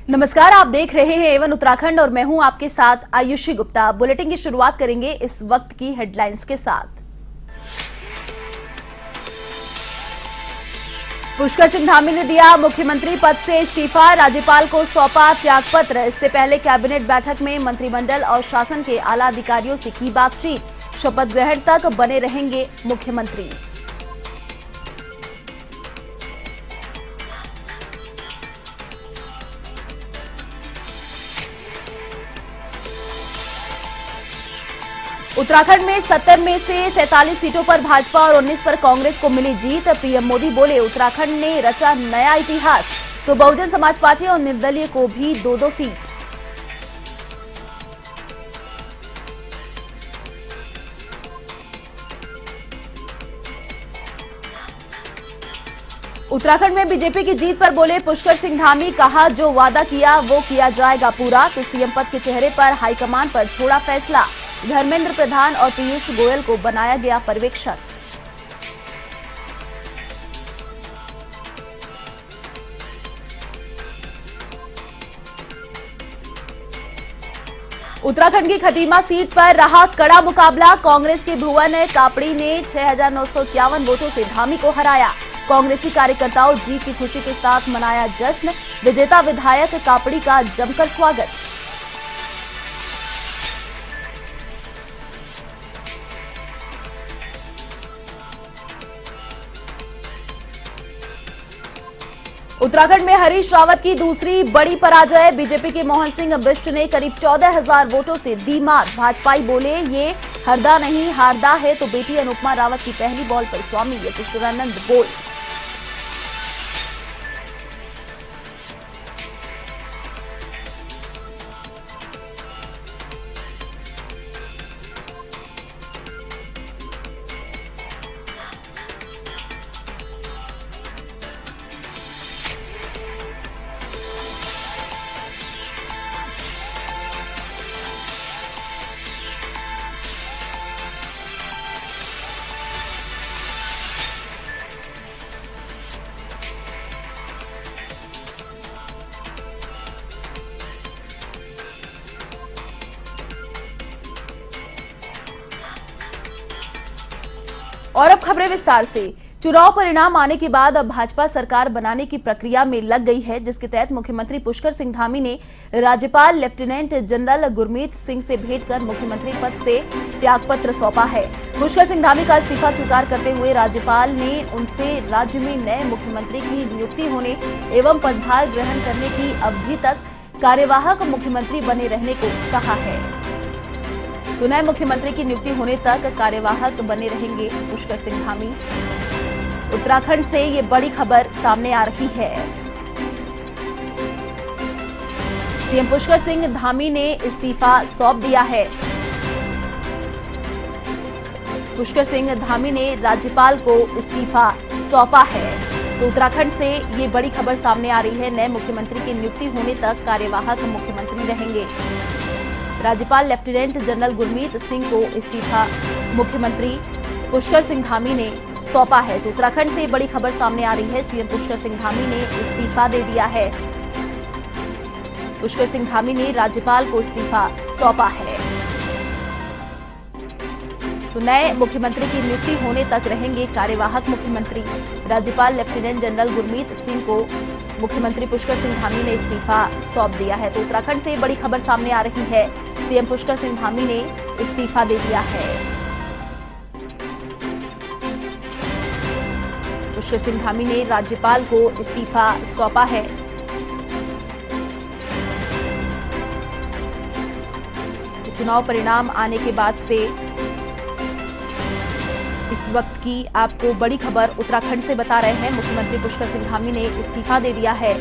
नमस्कार, आप देख रहे हैं एवन उत्तराखंड और मैं हूं आपके साथ आयुषी गुप्ता। बुलेटिन की शुरुआत करेंगे इस वक्त की हेडलाइंस के साथ। पुष्कर सिंह धामी ने दिया मुख्यमंत्री पद से इस्तीफा, राज्यपाल को सौंपा त्यागपत्र। इससे पहले कैबिनेट बैठक में मंत्रिमंडल और शासन के आला अधिकारियों से की बातचीत। शपथ ग्रहण तक बने रहेंगे मुख्यमंत्री। उत्तराखंड में 70 में से 47 सीटों पर भाजपा और 19 पर कांग्रेस को मिली जीत। पीएम मोदी बोले, उत्तराखंड ने रचा नया इतिहास। तो बहुजन समाज पार्टी और निर्दलीय को भी 2-2 सीट। उत्तराखंड में बीजेपी की जीत पर बोले पुष्कर सिंह धामी, कहा जो वादा किया वो किया जाएगा पूरा। तो सीएम पद के चेहरे पर हाईकमान पर छोड़ा फैसला। धर्मेंद्र प्रधान और पीयूष गोयल को बनाया गया पर्यवेक्षक। उत्तराखंड की खटीमा सीट पर रहा कड़ा मुकाबला। कांग्रेस के भुवन कापड़ी ने 6,951 वोटों से धामी को हराया। कांग्रेसी कार्यकर्ताओं जीत की खुशी के साथ मनाया जश्न। विजेता विधायक कापड़ी का जमकर स्वागत। उत्तराखंड में हरीश रावत की दूसरी बड़ी पराजय। बीजेपी के मोहन सिंह बिष्ट ने करीब 14,000 वोटों से दी मात। भाजपाई बोले, ये हरदा नहीं हारदा है। तो बेटी अनुपमा रावत की पहली बॉल पर स्वामी यतीश्वरानंद बोल्ड। और अब खबरें विस्तार से। चुनाव परिणाम आने के बाद अब भाजपा सरकार बनाने की प्रक्रिया में लग गई है, जिसके तहत मुख्यमंत्री पुष्कर सिंह धामी ने राज्यपाल लेफ्टिनेंट जनरल गुरमीत सिंह से भेंट कर मुख्यमंत्री पद से त्यागपत्र सौंपा है। पुष्कर सिंह धामी का इस्तीफा स्वीकार करते हुए राज्यपाल ने उनसे राज्य में नए मुख्यमंत्री की नियुक्ति होने एवं पदभार ग्रहण करने की अवधि तक कार्यवाहक मुख्यमंत्री बने रहने को कहा है। तो नए मुख्यमंत्री की नियुक्ति होने तक कार्यवाहक बने रहेंगे पुष्कर सिंह धामी। उत्तराखंड से ये बड़ी खबर सामने आ रही है। सीएम पुष्कर सिंह धामी ने इस्तीफा सौंप दिया है। पुष्कर सिंह धामी ने राज्यपाल को इस्तीफा सौंपा है। तो उत्तराखंड से ये बड़ी खबर सामने आ रही है। नए मुख्यमंत्री की नियुक्ति होने तक कार्यवाहक मुख्यमंत्री रहेंगे। राज्यपाल लेफ्टिनेंट जनरल गुरमीत सिंह को इस्तीफा मुख्यमंत्री पुष्कर सिंह धामी ने सौंपा है। तो उत्तराखंड से बड़ी खबर सामने आ रही है। सीएम पुष्कर सिंह धामी ने इस्तीफा दे दिया है। पुष्कर सिंह धामी ने राज्यपाल को इस्तीफा सौंपा है। तो नए मुख्यमंत्री की नियुक्ति होने तक रहेंगे कार्यवाहक मुख्यमंत्री। राज्यपाल लेफ्टिनेंट जनरल गुरमीत सिंह को मुख्यमंत्री पुष्कर सिंह धामी ने इस्तीफा सौंप दिया है। तो उत्तराखंड से बड़ी खबर सामने आ रही है। सीएम पुष्कर सिंह धामी ने इस्तीफा दे दिया है। पुष्कर सिंह धामी ने राज्यपाल को इस्तीफा सौंपा है। तो चुनाव परिणाम आने के बाद से इस वक्त की आपको बड़ी खबर उत्तराखंड से बता रहे हैं। मुख्यमंत्री पुष्कर सिंह धामी ने इस्तीफा दे दिया है।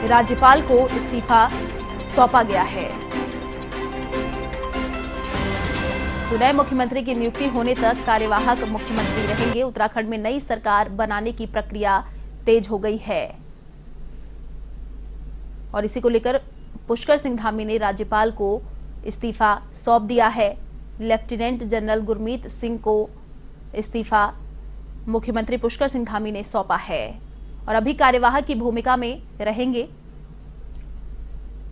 राज्यपाल को इस्तीफा सौंपा गया है। तो नए मुख्यमंत्री की नियुक्ति होने तक कार्यवाहक मुख्यमंत्री रहेंगे। उत्तराखंड में नई सरकार बनाने की प्रक्रिया तेज हो गई है और इसी को लेकर पुष्कर सिंह धामी ने राज्यपाल को इस्तीफा सौंप दिया है। लेफ्टिनेंट जनरल गुरमीत सिंह को इस्तीफा मुख्यमंत्री पुष्कर सिंह धामी ने सौंपा है और अभी कार्यवाहक की भूमिका में रहेंगे।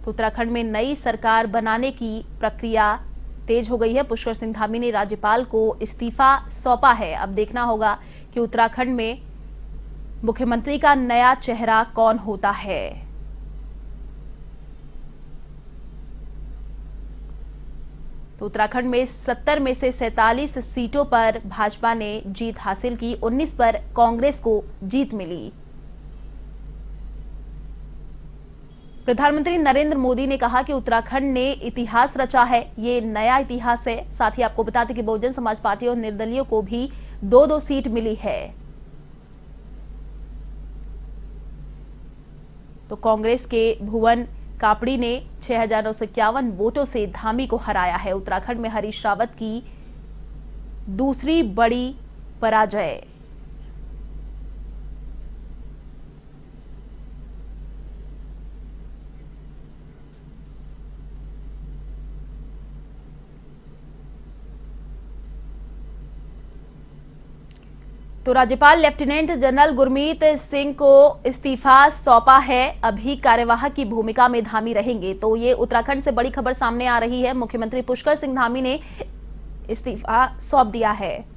तो उत्तराखंड में नई सरकार बनाने की प्रक्रिया तेज हो गई है। पुष्कर सिंह धामी ने राज्यपाल को इस्तीफा सौंपा है। अब देखना होगा कि उत्तराखंड में मुख्यमंत्री का नया चेहरा कौन होता है। तो उत्तराखंड में 70 में से 47 सीटों पर भाजपा ने जीत हासिल की, 19 पर कांग्रेस को जीत मिली। प्रधानमंत्री नरेंद्र मोदी ने कहा कि उत्तराखंड ने इतिहास रचा है, ये नया इतिहास है। साथ ही आपको बता दें कि बहुजन समाज पार्टी और निर्दलीयों को भी 2-2 सीट मिली है। तो कांग्रेस के भुवन कापड़ी ने 6,951 वोटों से धामी को हराया है। उत्तराखंड में हरीश रावत की दूसरी बड़ी पराजय। तो राज्यपाल लेफ्टिनेंट जनरल गुरमीत सिंह को इस्तीफा सौंपा है। अभी कार्यवाहक की भूमिका में धामी रहेंगे। तो ये उत्तराखंड से बड़ी खबर सामने आ रही है। मुख्यमंत्री पुष्कर सिंह धामी ने इस्तीफा सौंप दिया है।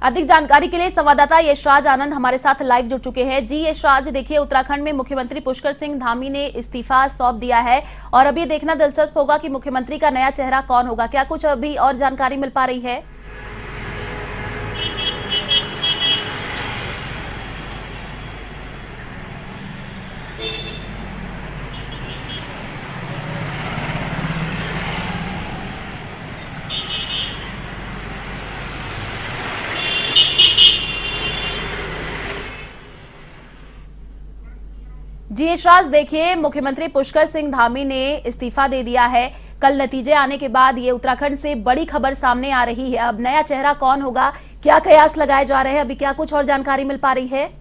अधिक जानकारी के लिए संवाददाता यशराज आनंद हमारे साथ लाइव जुड़ चुके हैं। जी यशराज, देखिए उत्तराखंड में मुख्यमंत्री पुष्कर सिंह धामी ने इस्तीफा सौंप दिया है और अब ये देखना दिलचस्प होगा कि मुख्यमंत्री का नया चेहरा कौन होगा। क्या कुछ अभी और जानकारी मिल पा रही है? जी यशराज, देखिए मुख्यमंत्री पुष्कर सिंह धामी ने इस्तीफा दे दिया है। कल नतीजे आने के बाद ये उत्तराखंड से बड़ी खबर सामने आ रही है। अब नया चेहरा कौन होगा, क्या कयास लगाए जा रहे हैं, अभी क्या कुछ और जानकारी मिल पा रही है?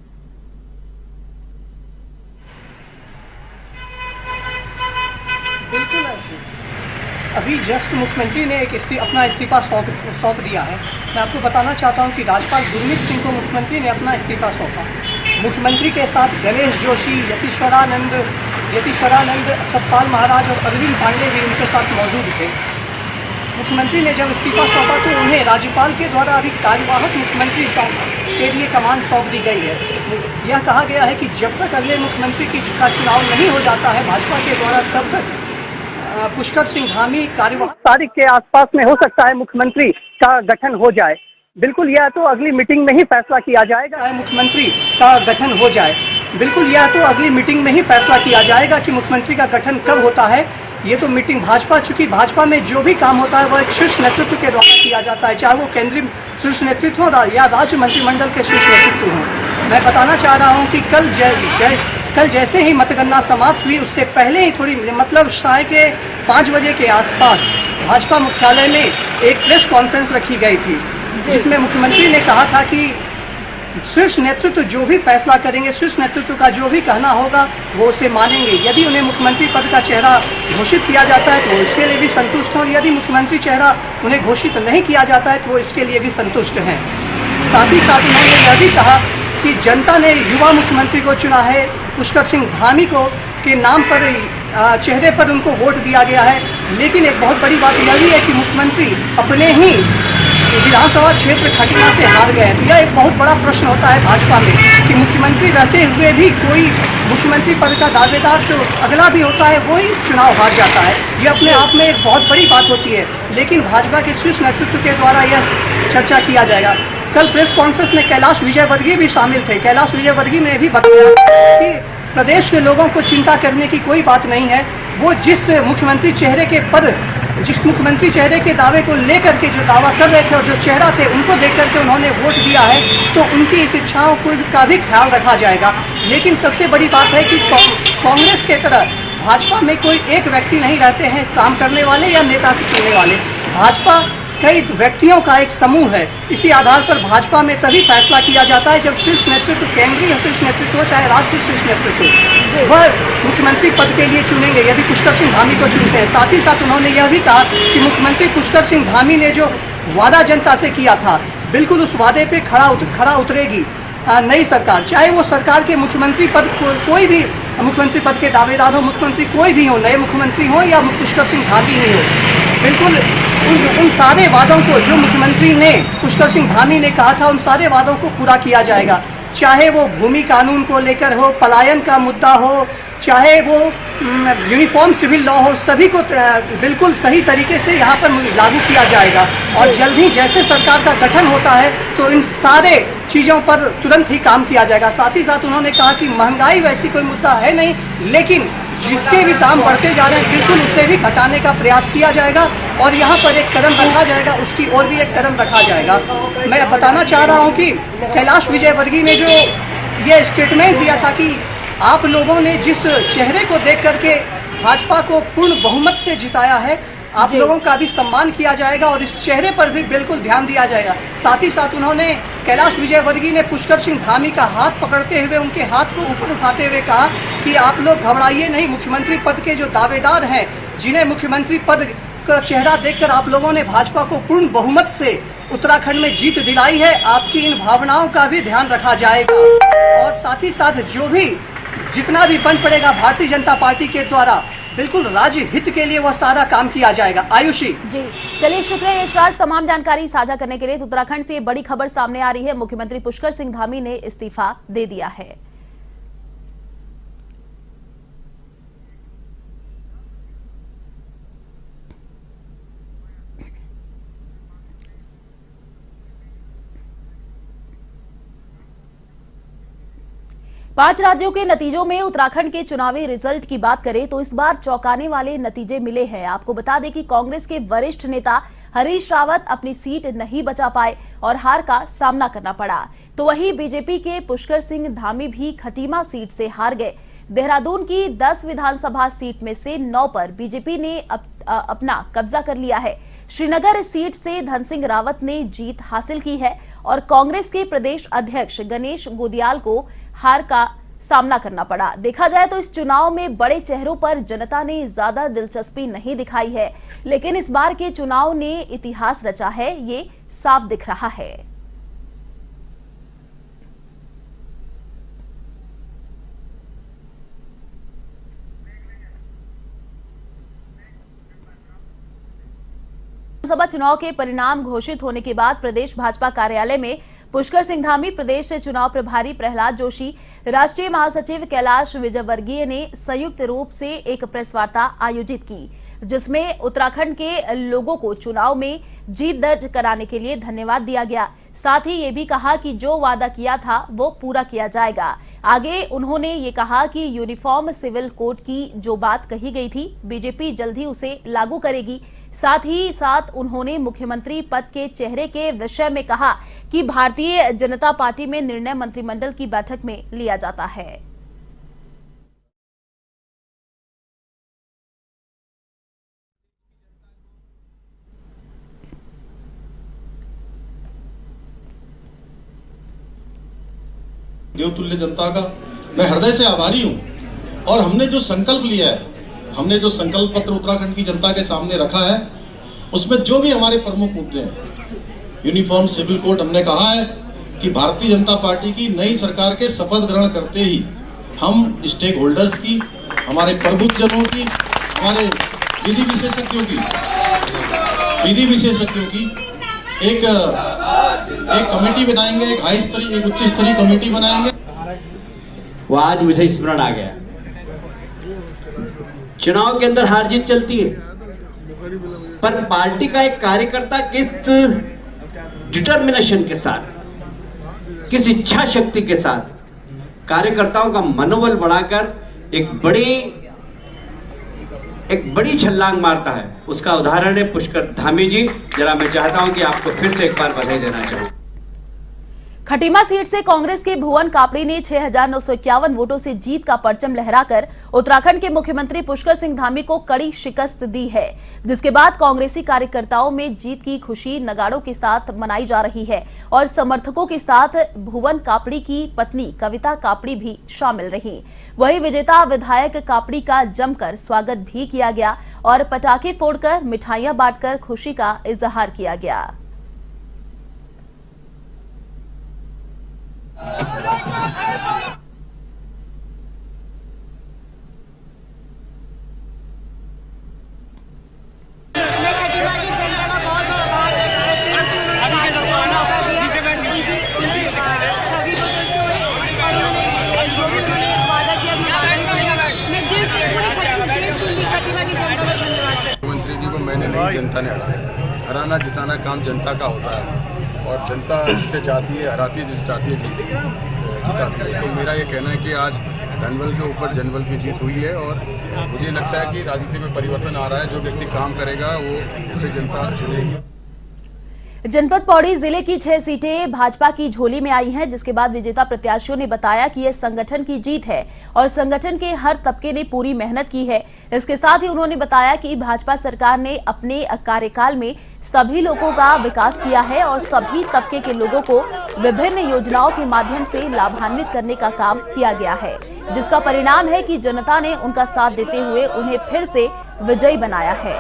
बिल्कुल अभी जस्ट मुख्यमंत्री ने अपना इस्तीफा सौंप दिया है। मैं आपको बताना चाहता हूं कि राज्यपाल गुरमीत सिंह को मुख्यमंत्री ने अपना इस्तीफा सौंपा। मुख्यमंत्री के साथ गणेश जोशी, यतीश्वरानंद, सतपाल महाराज और अरविंद पांडे भी उनके साथ मौजूद थे। मुख्यमंत्री ने जब इस्तीफा सौंपा तो उन्हें राज्यपाल के द्वारा अभी कार्यवाहक मुख्यमंत्री के लिए कमान सौंप दी गई है। यह कहा गया है कि जब तक अगले मुख्यमंत्री का चुनाव नहीं हो जाता है भाजपा के द्वारा, तब तक पुष्कर सिंह धामी कार्यवाहक तारीख के आसपास में हो सकता है मुख्यमंत्री का गठन हो जाए। बिल्कुल, यह तो अगली मीटिंग में ही फैसला किया जाएगा मुख्यमंत्री का गठन हो जाए। बिल्कुल, यह तो अगली मीटिंग में ही फैसला किया जाएगा कि मुख्यमंत्री का गठन कब होता है। ये तो मीटिंग चूंकि भाजपा में जो भी काम होता है वह एक शीर्ष नेतृत्व के द्वारा किया जाता है, चाहे वो केंद्रीय शीर्ष नेतृत्व हो या राज्य मंत्रिमंडल के शीर्ष नेतृत्व हो। मैं बताना चाह रहा हूँ कि कल जैसे ही मतगणना समाप्त हुई उससे पहले ही मतलब शाम के 5 बजे के आसपास भाजपा मुख्यालय में एक प्रेस कॉन्फ्रेंस रखी गई थी, जिसमें मुख्यमंत्री ने कहा था कि शीर्ष नेतृत्व जो भी फैसला करेंगे, शीर्ष नेतृत्व का जो भी कहना होगा वो उसे मानेंगे। यदि उन्हें मुख्यमंत्री पद का चेहरा घोषित किया जाता है तो वो इसके लिए भी संतुष्ट हों, यदि मुख्यमंत्री चेहरा उन्हें घोषित नहीं किया जाता है तो वो इसके लिए भी संतुष्ट हैं। साथ ही साथ उन्होंने यह भी कहा कि जनता ने युवा मुख्यमंत्री को चुना है। पुष्कर सिंह धामी को के नाम पर चेहरे पर उनको वोट दिया गया है। लेकिन एक बहुत बड़ी बात यह भी है कि मुख्यमंत्री अपने ही विधानसभा क्षेत्र खटीमा से हार गए। तो यह एक बहुत बड़ा प्रश्न होता है भाजपा में कि मुख्यमंत्री रहते हुए भी कोई मुख्यमंत्री पद का दावेदार जो अगला भी होता है वही चुनाव हार जाता है। यह अपने आप में एक बहुत बड़ी बात होती है। लेकिन भाजपा के शीर्ष नेतृत्व के द्वारा यह चर्चा किया जाएगा। कल प्रेस कॉन्फ्रेंस में कैलाश विजयवर्गीय भी शामिल थे। कैलाश विजयवर्गीय ने भी बताया कि प्रदेश के लोगों को चिंता करने की कोई बात नहीं है। वो जिस मुख्यमंत्री चेहरे के दावे को लेकर के जो दावा कर रहे थे और जो चेहरा थे उनको देख करके उन्होंने वोट दिया है, तो उनकी इस इच्छाओं का भी ख्याल रखा जाएगा। लेकिन सबसे बड़ी बात है कि कांग्रेस के तरह भाजपा में कोई एक व्यक्ति नहीं रहते हैं काम करने वाले या नेता चुनने वाले। भाजपा कई व्यक्तियों का एक समूह है। इसी आधार पर भाजपा में तभी फैसला किया जाता है जब शीर्ष नेतृत्व, केंद्रीय शीर्ष नेतृत्व हो चाहे राज्य शीर्ष नेतृत्व, वह मुख्यमंत्री पद के लिए चुनेंगे यदि पुष्कर सिंह धामी को चुनते हैं। साथ ही साथ उन्होंने यह भी कहा कि मुख्यमंत्री पुष्कर सिंह धामी ने जो वादा जनता से किया था, बिल्कुल उस वादे पे खरा उतरेगी नई सरकार। चाहे वो सरकार के मुख्यमंत्री पद कोई भी मुख्यमंत्री पद के दावेदार हो, मुख्यमंत्री कोई भी हो, नए मुख्यमंत्री हो या पुष्कर सिंह धामी ही हो, बिल्कुल उन सारे वादों को जो मुख्यमंत्री ने पुष्कर सिंह धामी ने कहा था, उन सारे वादों को पूरा किया जाएगा। चाहे वो भूमि कानून को लेकर हो, पलायन का मुद्दा हो, चाहे वो यूनिफॉर्म सिविल लॉ हो, सभी को बिल्कुल सही तरीके से यहाँ पर लागू किया जाएगा। और जल्द ही जैसे सरकार का गठन होता है तो इन सारे चीज़ों पर तुरंत ही काम किया जाएगा। साथ ही साथ उन्होंने कहा कि महंगाई वैसी कोई मुद्दा है नहीं, लेकिन जिसके भी दाम बढ़ते जा रहे हैं बिल्कुल उसे भी घटाने का प्रयास किया जाएगा और यहाँ पर एक कदम रखा जाएगा, उसकी और भी एक कदम रखा जाएगा। मैं बताना चाह रहा हूँ कि कैलाश विजयवर्गीय ने जो ये स्टेटमेंट दिया था कि आप लोगों ने जिस चेहरे को देख करके भाजपा को पूर्ण बहुमत से जिताया है, आप लोगों का भी सम्मान किया जाएगा और इस चेहरे पर भी बिल्कुल ध्यान दिया जाएगा। साथ ही साथ उन्होंने कैलाश विजयवर्गीय ने पुष्कर सिंह धामी का हाथ पकड़ते हुए उनके हाथ को ऊपर उठाते हुए कहा कि आप लोग घबराइए नहीं, मुख्यमंत्री पद के जो दावेदार हैं, जिन्हें मुख्यमंत्री पद का चेहरा देखकर आप लोगों ने भाजपा को पूर्ण बहुमत से उत्तराखंड में जीत दिलाई है, आपकी इन भावनाओं का भी ध्यान रखा जाएगा। और साथ ही साथ जो भी जितना भी बन पड़ेगा भारतीय जनता पार्टी के द्वारा, बिल्कुल राज्य हित के लिए वह सारा काम किया जाएगा। आयुषी जी, चलिए शुक्रिया यशराज तमाम जानकारी साझा करने के लिए। तो उत्तराखंड से ये बड़ी खबर सामने आ रही है, मुख्यमंत्री पुष्कर सिंह धामी ने इस्तीफा दे दिया है। पांच राज्यों के नतीजों में उत्तराखंड के चुनावी रिजल्ट की बात करें तो इस बार चौंकाने वाले नतीजे मिले हैं। आपको बता दें कि कांग्रेस के वरिष्ठ नेता हरीश रावत अपनी सीट नहीं बचा पाए और हार का सामना करना पड़ा। तो वहीं बीजेपी के पुष्कर सिंह धामी भी खटीमा सीट से हार गए। देहरादून की 10 विधानसभा सीट में से 9 पर बीजेपी ने अपना कब्जा कर लिया है। श्रीनगर सीट से धन सिंह रावत ने जीत हासिल की है और कांग्रेस के प्रदेश अध्यक्ष गणेश गोदियाल को हार का सामना करना पड़ा। देखा जाए तो इस चुनाव में बड़े चेहरों पर जनता ने ज्यादा दिलचस्पी नहीं दिखाई है, लेकिन इस बार के चुनाव ने इतिहास रचा है, ये साफ दिख रहा है। विधानसभा चुनाव के परिणाम घोषित होने के बाद प्रदेश भाजपा कार्यालय में पुष्कर सिंह धामी, प्रदेश चुनाव प्रभारी प्रहलाद जोशी, राष्ट्रीय महासचिव कैलाश विजयवर्गीय ने संयुक्त रूप से एक प्रेस वार्ता आयोजित की, जिसमें उत्तराखंड के लोगों को चुनाव में जीत दर्ज कराने के लिए धन्यवाद दिया गया। साथ ही ये भी कहा कि जो वादा किया था वो पूरा किया जाएगा। आगे उन्होंने ये कहा कि यूनिफॉर्म सिविल कोड की जो बात कही गई थी, बीजेपी जल्द ही उसे लागू करेगी। साथ ही साथ उन्होंने मुख्यमंत्री पद के चेहरे के विषय में कहा कि भारतीय जनता पार्टी में निर्णय मंत्रिमंडल की बैठक में लिया जाता है। देवतुल्य जनता का मैं हृदय से आभारी हूं और हमने जो संकल्प लिया है, हमने जो संकल्प पत्र उत्तराखंड की जनता के सामने रखा है, उसमें जो भी हमारे प्रमुख मुद्दे हैं, यूनिफॉर्म सिविल कोड, हमने कहा है कि भारतीय जनता पार्टी की नई सरकार के शपथ ग्रहण करते ही हम स्टेक होल्डर्स की, हमारे प्रबुद्धजनों की, हमारे विधि विशेषज्ञों की एक कमेटी बनाएंगे, एक हाई स्तरीय, एक उच्च स्तरीय कमेटी बनाएंगे। वो आज मुझे स्मरण आ गया। चुनाव के अंदर हार जीत चलती है, पर पार्टी का एक कार्यकर्ता किस डिटर्मिनेशन के साथ, किस इच्छा शक्ति के साथ कार्यकर्ताओं का मनोबल बढ़ाकर एक बड़ी छलांग मारता है, उसका उदाहरण है पुष्कर धामी जी। जरा मैं चाहता हूं कि आपको फिर से एक बार बधाई देना चाहूं। खटीमा सीट से कांग्रेस के भुवन कापड़ी ने 6,951 वोटों से जीत का परचम लहराकर उत्तराखंड के मुख्यमंत्री पुष्कर सिंह धामी को कड़ी शिकस्त दी है, जिसके बाद कांग्रेसी कार्यकर्ताओं में जीत की खुशी नगाड़ों के साथ मनाई जा रही है और समर्थकों के साथ भुवन कापड़ी की पत्नी कविता कापड़ी भी शामिल रही। वहीं विजेता विधायक कापड़ी का जमकर स्वागत भी किया गया और पटाखे फोड़कर मिठाइयां बांटकर खुशी का इजहार किया गया। मुख्यमंत्री जी को मैंने नहीं, जनता ने हराया। हराना जिताना काम जनता का होता है और जनता जिसे चाहती है हराती है, जिसे चाहती है जिताती है। तो मेरा ये कहना है कि आज धनबल के ऊपर जनबल की जीत हुई है और मुझे लगता है कि राजनीति में परिवर्तन आ रहा है। जो व्यक्ति काम करेगा वो उसे जनता चुनेगी। जनपद पौड़ी जिले की 6 सीटें भाजपा की झोली में आई हैं, जिसके बाद विजेता प्रत्याशियों ने बताया कि यह संगठन की जीत है और संगठन के हर तबके ने पूरी मेहनत की है। इसके साथ ही उन्होंने बताया कि भाजपा सरकार ने अपने कार्यकाल में सभी लोगों का विकास किया है और सभी तबके के लोगों को विभिन्न योजनाओं के माध्यम से लाभान्वित करने का काम किया गया है, जिसका परिणाम है कि जनता ने उनका साथ देते हुए उन्हें फिर से विजयी बनाया है।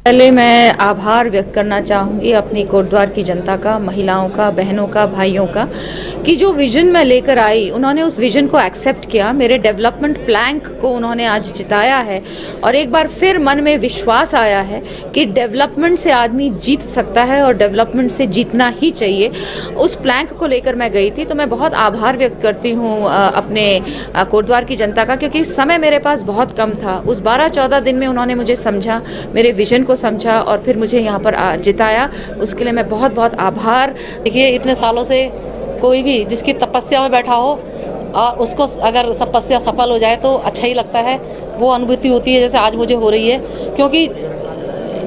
पहले मैं आभार व्यक्त करना चाहूँगी अपनी कोटद्वार की जनता का, महिलाओं का, बहनों का, भाइयों का, कि जो विजन मैं लेकर आई उन्होंने उस विजन को एक्सेप्ट किया। मेरे डेवलपमेंट प्लान को उन्होंने आज जिताया है और एक बार फिर मन में विश्वास आया है कि डेवलपमेंट से आदमी जीत सकता है और डेवलपमेंट से जीतना ही चाहिए। उस प्लान को लेकर मैं गई थी, तो मैं बहुत आभार व्यक्त करती हूँ अपने कोटद्वार की जनता का, क्योंकि समय मेरे पास बहुत कम था। उस 12-14 दिन में उन्होंने मुझे समझा, मेरे विजन को समझा और फिर मुझे यहाँ पर जिताया। उसके लिए मैं बहुत बहुत आभार। देखिए, इतने सालों से कोई भी जिसकी तपस्या में बैठा हो और उसको अगर तपस्या सफल हो जाए तो अच्छा ही लगता है। वो अनुभूति होती है जैसे आज मुझे हो रही है, क्योंकि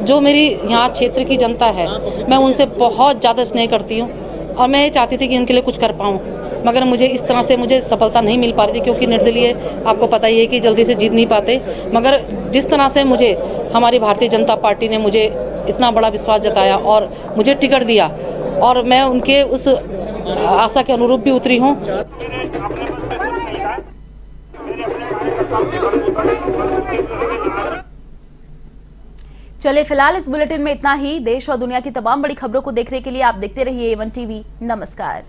जो मेरी यहाँ क्षेत्र की जनता है मैं उनसे बहुत ज़्यादा स्नेह करती हूँ और मैं ये चाहती थी कि उनके लिए कुछ कर पाऊँ, मगर मुझे इस तरह से मुझे सफलता नहीं मिल पा रही थी, क्योंकि निर्दलीय आपको पता ही है कि जल्दी से जीत नहीं पाते। मगर जिस तरह से मुझे हमारी भारतीय जनता पार्टी ने मुझे इतना बड़ा विश्वास जताया और मुझे टिकट दिया और मैं उनके उस आशा के अनुरूप भी उतरी हूँ। चलिए फिलहाल इस बुलेटिन में इतना ही। देश और दुनिया की तमाम बड़ी खबरों को देखने के लिए आप देखते रहिए A1 TV। नमस्कार।